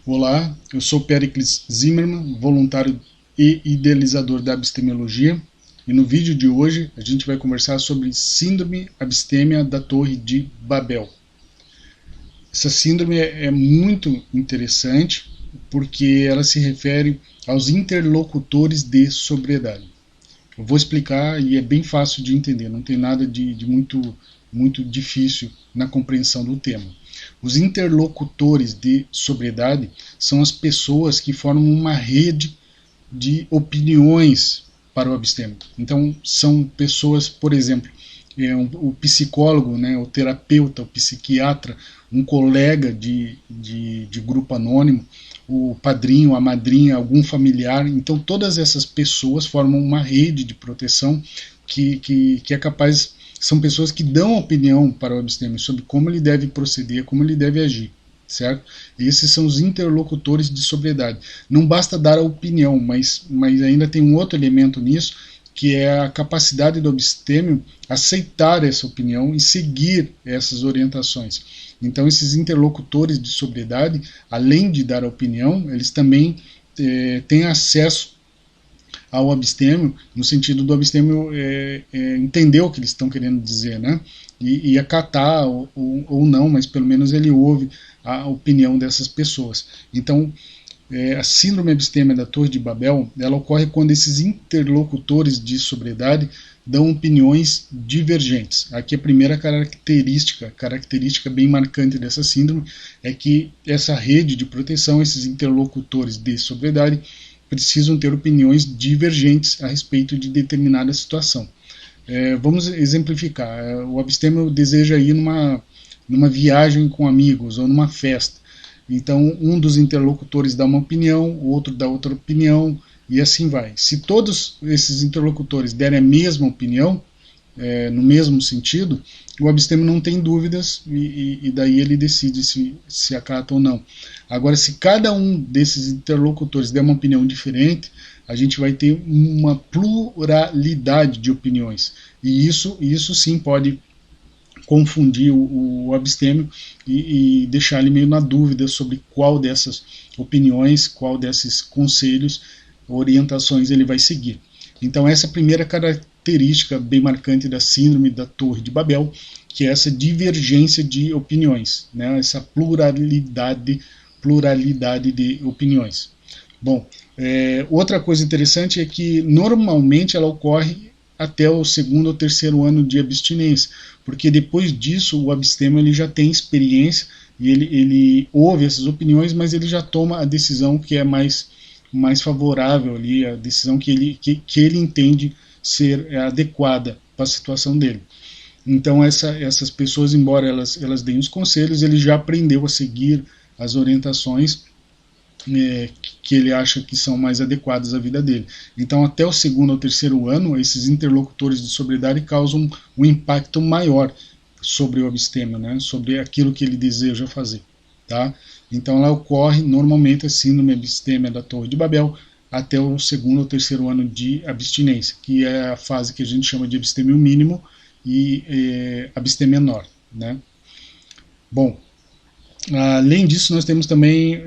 Olá, eu sou Péricles Zimmermann, voluntário e idealizador da Abstemiologia, e no vídeo de hoje a gente vai conversar sobre Síndrome Abstêmia da Torre de Babel. Essa síndrome é muito interessante porque ela se refere aos interlocutores de sobriedade. Eu vou explicar e é bem fácil de entender, não tem nada de muito difícil na compreensão do tema. Os interlocutores de sobriedade são as pessoas que formam uma rede de opiniões para o abstêmico. Então, são pessoas, por exemplo, o psicólogo, né, o terapeuta, o psiquiatra, um colega de grupo anônimo, o padrinho, a madrinha, algum familiar. Então, todas essas pessoas formam uma rede de proteção que é capaz. São pessoas que dão opinião para o abstêmio sobre como ele deve proceder, como ele deve agir, certo? Esses são os interlocutores de sobriedade. Não basta dar a opinião, mas ainda tem um outro elemento nisso, que é a capacidade do abstêmio aceitar essa opinião e seguir essas orientações. Então, esses interlocutores de sobriedade, além de dar a opinião, eles também têm acesso ao abstêmio, no sentido do abstêmio entender o que eles estão querendo dizer, né? E acatar ou não, mas pelo menos ele ouve a opinião dessas pessoas. Então, a síndrome abstêmia da Torre de Babel, ela ocorre quando esses interlocutores de sobriedade dão opiniões divergentes. Aqui a primeira característica bem marcante dessa síndrome é que essa rede de proteção, esses interlocutores de sobriedade, precisam ter opiniões divergentes a respeito de determinada situação. Vamos exemplificar. O abstêmio deseja ir numa viagem com amigos ou numa festa. Então, um dos interlocutores dá uma opinião, o outro dá outra opinião, e assim vai. Se todos esses interlocutores derem a mesma opinião, no mesmo sentido, o abstêmio não tem dúvidas e daí ele decide se acata ou não. Agora, se cada um desses interlocutores der uma opinião diferente, a gente vai ter uma pluralidade de opiniões. E isso sim pode confundir o abstêmio e deixar ele meio na dúvida sobre qual dessas opiniões, qual desses conselhos, orientações ele vai seguir. Então, essa é a primeira característica bem marcante da síndrome da Torre de Babel, que é essa divergência de opiniões, né? Essa pluralidade de opiniões. Bom, outra coisa interessante é que normalmente ela ocorre até o segundo ou terceiro ano de abstinência, porque depois disso o abstêmio ele já tem experiência e ele ouve essas opiniões, mas ele já toma a decisão que é mais favorável ali, a decisão que ele entende ser adequada para a situação dele. Então essas pessoas, embora elas deem os conselhos, ele já aprendeu a seguir as orientações que ele acha que são mais adequadas à vida dele. Então, até o segundo ou terceiro ano, esses interlocutores de sobriedade causam um impacto maior sobre o abstêmio, né? Sobre aquilo que ele deseja fazer. Tá? Então, ela ocorre normalmente a síndrome abstêmia da Torre de Babel até o segundo ou terceiro ano de abstinência, que é a fase que a gente chama de abstêmio mínimo e abstêmio menor. Né? Bom, além disso, nós temos também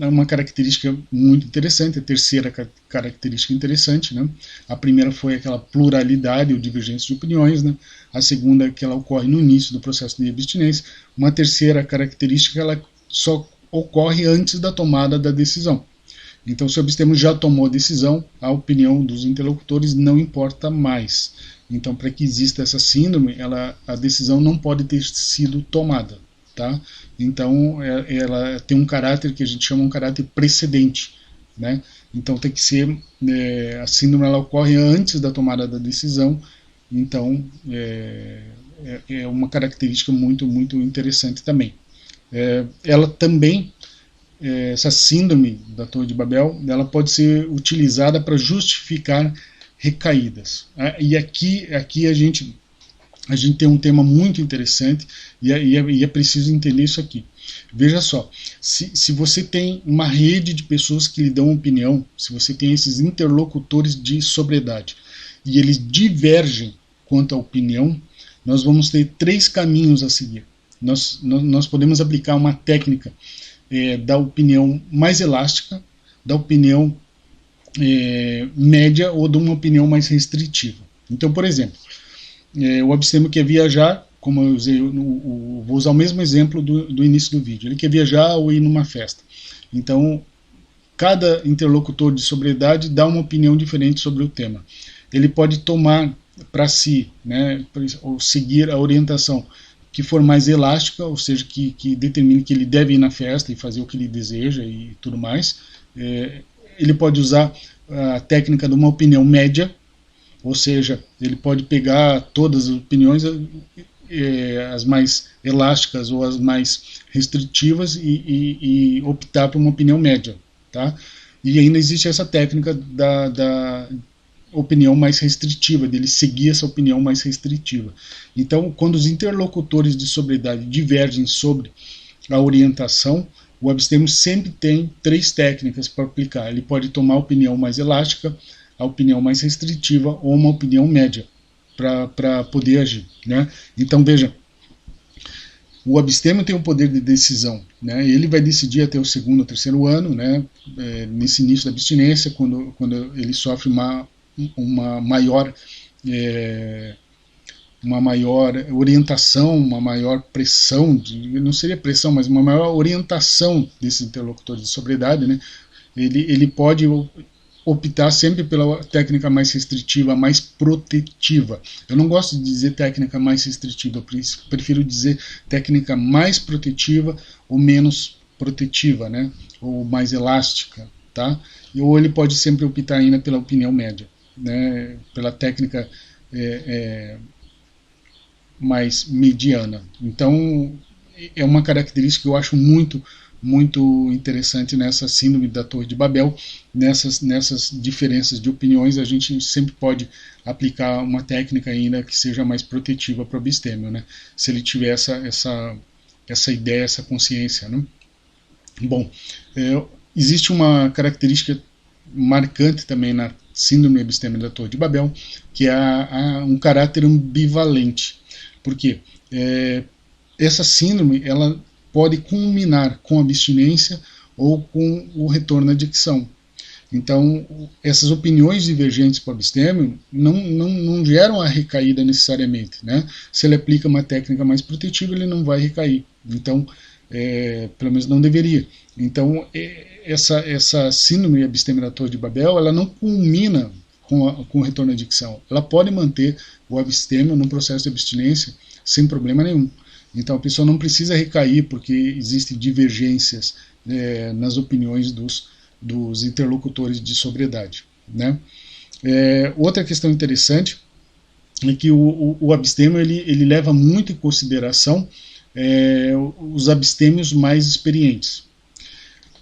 uma característica muito interessante, a terceira característica interessante. Né? A primeira foi aquela pluralidade ou divergência de opiniões, né? A segunda é que ela ocorre no início do processo de abstinência. Uma terceira característica, ela só ocorre antes da tomada da decisão. Então, se o abstêmio já tomou a decisão, a opinião dos interlocutores não importa mais. Então, para que exista essa síndrome, a decisão não pode ter sido tomada. Tá? Então, ela tem um caráter que a gente chama um caráter precedente. Né? Então, tem que ser. A síndrome ela ocorre antes da tomada da decisão. Então, é uma característica muito interessante também. Ela também, essa síndrome da Torre de Babel, ela pode ser utilizada para justificar recaídas. E aqui a gente tem um tema muito interessante e é preciso entender isso aqui. Veja só, se você tem uma rede de pessoas que lhe dão opinião, se você tem esses interlocutores de sobriedade e eles divergem quanto à opinião, nós vamos ter três caminhos a seguir. Nós podemos aplicar uma técnica da opinião mais elástica, da opinião média ou de uma opinião mais restritiva. Então, por exemplo, o abstêmio quer viajar, como eu usei, vou usar o mesmo exemplo do início do vídeo, ele quer viajar ou ir numa festa. Então, cada interlocutor de sobriedade dá uma opinião diferente sobre o tema. Ele pode tomar para si, né, ou seguir a orientação que for mais elástica, ou seja, que determine que ele deve ir na festa e fazer o que ele deseja e tudo mais. Ele pode usar a técnica de uma opinião média, ou seja, ele pode pegar todas as opiniões, as mais elásticas ou as mais restritivas e optar por uma opinião média. Tá? E ainda existe essa técnica da opinião mais restritiva, dele seguir essa opinião mais restritiva. Então, quando os interlocutores de sobriedade divergem sobre a orientação, o abstêmio sempre tem 3 técnicas para aplicar. Ele pode tomar a opinião mais elástica, a opinião mais restritiva ou uma opinião média para poder agir. Né? Então, veja, o abstêmio tem o poder de decisão, né? Ele vai decidir até o 2º ou 3º ano, né? Nesse início da abstinência, quando ele sofre uma maior orientação, uma maior pressão, não seria pressão, mas uma maior orientação desses interlocutores de sobriedade, né? Ele pode optar sempre pela técnica mais restritiva, mais protetiva. Eu não gosto de dizer técnica mais restritiva, eu prefiro dizer técnica mais protetiva ou menos protetiva, né? Ou mais elástica, tá? Ou ele pode sempre optar ainda pela opinião média, né? Pela técnica mais mediana. Então, é uma característica que eu acho muito interessante nessa síndrome da Torre de Babel. Nessas diferenças de opiniões, a gente sempre pode aplicar uma técnica ainda que seja mais protetiva para o abstêmio, né? Se ele tiver essa ideia, essa consciência, né? Bom, existe uma característica marcante também na síndrome abstêmia da Torre de Babel, que é um caráter ambivalente. Por quê? Essa síndrome, ela pode culminar com a abstinência ou com o retorno à dicção. Então, essas opiniões divergentes para o abstêmio não geram a recaída necessariamente, né? Se ele aplica uma técnica mais protetiva, ele não vai recair. Então, pelo menos não deveria. Então, essa síndrome abstêmia da Torre de Babel, ela não culmina com o retorno à dicção. Ela pode manter o abstêmio no processo de abstinência sem problema nenhum. Então a pessoa não precisa recair porque existem divergências nas opiniões dos interlocutores de sobriedade. Né? Outra questão interessante é que o abstêmio ele leva muito em consideração os abstêmios mais experientes.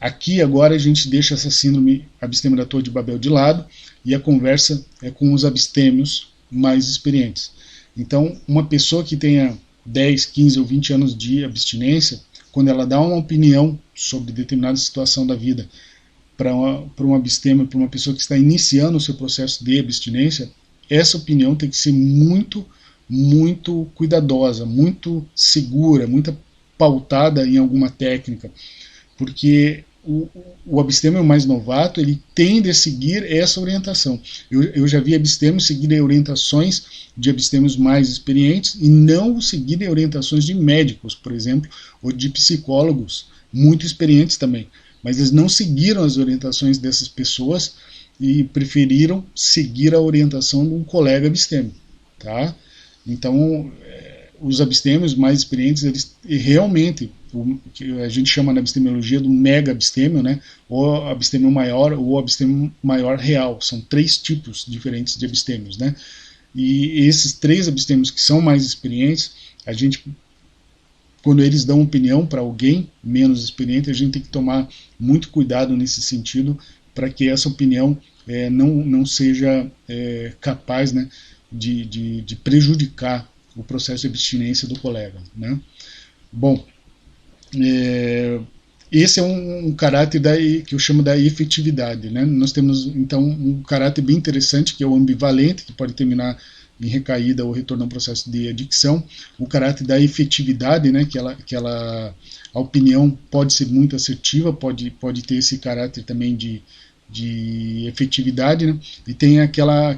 Aqui agora a gente deixa essa síndrome abstêmio da Torre de Babel de lado e a conversa é com os abstêmios mais experientes. Então, uma pessoa que tenha 10, 15 ou 20 anos de abstinência, quando ela dá uma opinião sobre determinada situação da vida para um abstêmio, para uma pessoa que está iniciando o seu processo de abstinência, essa opinião tem que ser muito cuidadosa, muito segura, muito pautada em alguma técnica, porque o abstêmio mais novato, ele tende a seguir essa orientação. Eu já vi abstêmios seguirem orientações de abstêmios mais experientes e não seguirem orientações de médicos, por exemplo, ou de psicólogos muito experientes também. Mas eles não seguiram as orientações dessas pessoas e preferiram seguir a orientação de um colega abstêmio. Tá? Então, os abstêmios mais experientes, eles realmente, que a gente chama na abstemiologia do mega abstêmio, né? Ou abstêmio maior ou abstêmio maior real. São 3 tipos diferentes de abstêmios, né? E esses 3 abstêmios que são mais experientes, a gente, quando eles dão opinião para alguém menos experiente, a gente tem que tomar muito cuidado nesse sentido para que essa opinião não seja capaz, né, de prejudicar o processo de abstinência do colega. Né? Bom, esse é um caráter que eu chamo da efetividade. Né? Nós temos, então, um caráter bem interessante, que é o ambivalente, que pode terminar em recaída ou retorno ao processo de adicção, o caráter da efetividade, né, a opinião pode ser muito assertiva, pode ter esse caráter também de efetividade, né? E tem aquela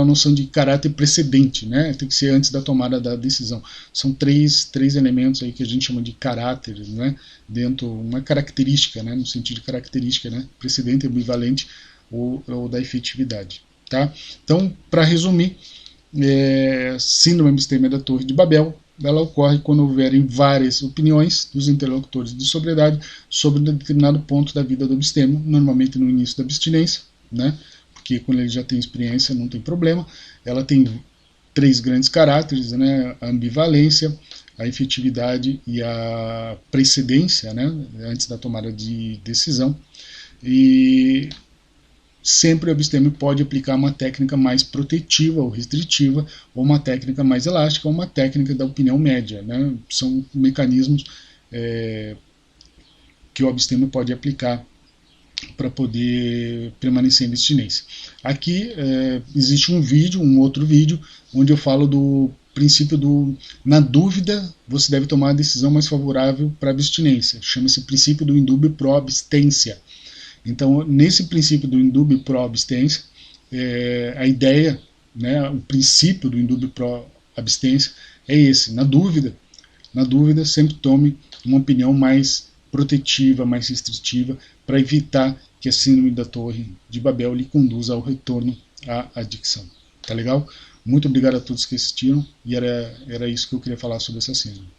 noção de caráter precedente, né? Tem que ser antes da tomada da decisão. São três elementos aí que a gente chama de caráteres, né? Dentro, uma característica, né? No sentido de característica, né? Precedente, ambivalente ou da efetividade, tá? Então, para resumir, síndrome abstêmia da Torre de Babel, ela ocorre quando houverem várias opiniões dos interlocutores de sobriedade sobre um determinado ponto da vida do abstêmio, normalmente no início da abstinência, né? Porque quando ele já tem experiência não tem problema. Ela tem três grandes caráteres, né? A ambivalência, a efetividade e a precedência, né? Antes da tomada de decisão. E sempre o abstêmio pode aplicar uma técnica mais protetiva ou restritiva, ou uma técnica mais elástica, ou uma técnica da opinião média, né? São mecanismos que o abstêmio pode aplicar para poder permanecer em abstinência. Aqui existe um outro vídeo, onde eu falo do princípio na dúvida, você deve tomar a decisão mais favorável para a abstinência. Chama-se princípio do indúbio pro abstência. Então, nesse princípio do indúbio pro abstência, a ideia, né, o princípio do indúbio pro abstência é esse. Na dúvida, sempre tome uma opinião mais protetiva, mais restritiva, para evitar que a síndrome da Torre de Babel lhe conduza ao retorno à adicção. Tá legal? Muito obrigado a todos que assistiram, e era isso que eu queria falar sobre essa síndrome.